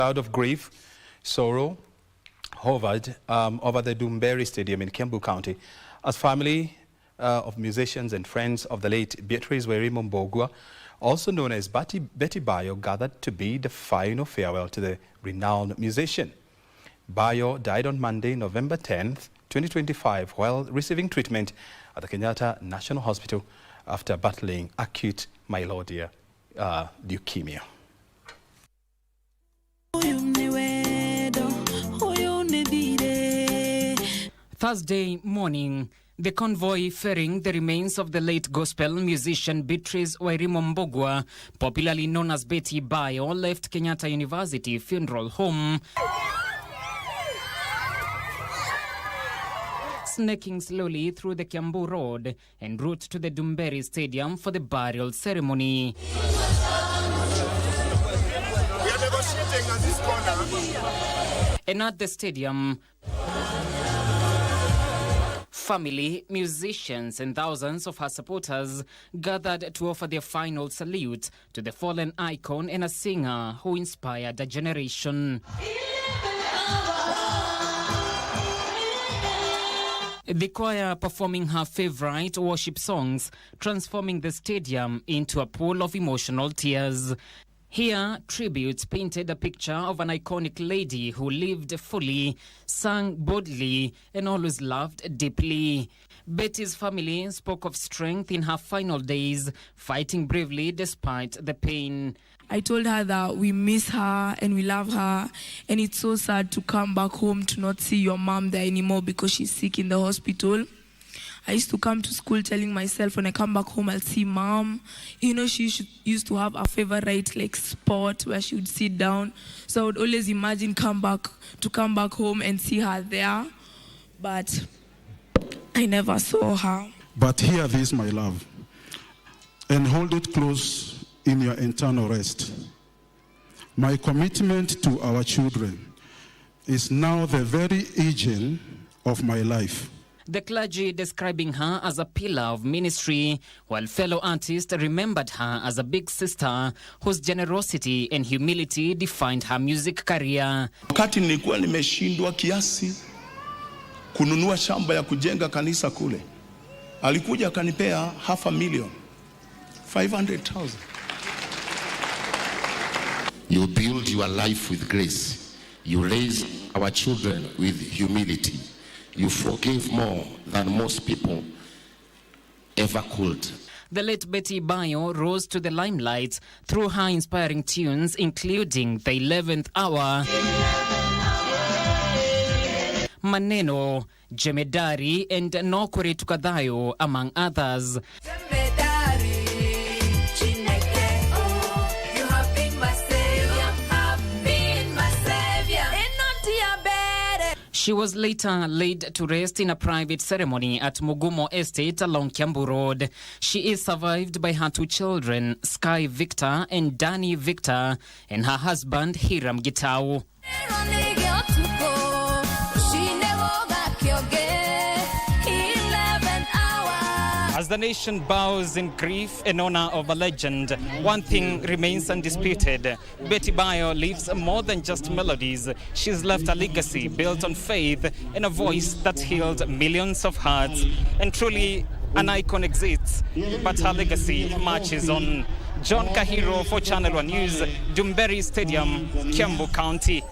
cloud of grief, sorrow hovered over the Dumberi Stadium in Kiambu County as family of musicians and friends of the late Beatrice Mbogwa, also known as Betty Bayo, gathered to bid the final farewell to the renowned musician. Bayo died on Monday, November 10th, 2025, while receiving treatment at the Kenyatta National Hospital after battling acute myeloid leukemia. Thursday morning, the convoy ferrying the remains of the late gospel musician Beatrice Mbogwa, popularly known as Betty Bayo, left Kenyatta University Funeral Home, snaking slowly through the Kiambu Road en route to the Dumberi Stadium for the burial ceremony. We are negotiating at this corner. And at the stadium, family, musicians and thousands of her supporters gathered to offer their final salute to the fallen icon and a singer who inspired a generation. The choir performing her favorite worship songs, transforming the stadium into a pool of emotional tears. Here, tributes painted a picture of an iconic lady who lived fully, sang boldly, and always loved deeply. Betty's family spoke of strength in her final days, fighting bravely despite the pain. I told her that we miss her and we love her, and it's so sad to come back home to not see your mom there anymore because she's sick in the hospital. I used to come to school telling myself when I come back home I'll see mom. You know, she used to have a favorite like spot where she would sit down. So I would always imagine come back home and see her there. But I never saw her. But hear this, my love, and hold it close in your internal rest. My commitment to our children is now the very engine of my life. The clergy describing her as a pillar of ministry, while fellow artists remembered her as a big sister whose generosity and humility defined her music career. Wakati nilikuwa nimeshindwa kiasi kununua shamba ya kujenga kanisa kule, alikuja akanipea $500,000, 500,000. You build your life with grace. You raise our children with humility. You forgive more than most people ever could. The late Betty Bayo rose to the limelight through her inspiring tunes, including the 11th Hour, Maneno, Jemedari, and Nokore Tukadayo, among others. She was later laid to rest in a private ceremony at Mugumo Estate along Kiambu Road. She is survived by her 2 children, Sky Victor and Danny Victor, and her husband, Hiram Gitau. As the nation bows in grief in honor of a legend, one thing remains undisputed. Betty Bayo leaves more than just melodies. She's left a legacy built on faith and a voice that healed millions of hearts. And truly, an icon exists, but her legacy marches on. John Kahiro for Channel 1 News, Dumberi Stadium, Kiambu County.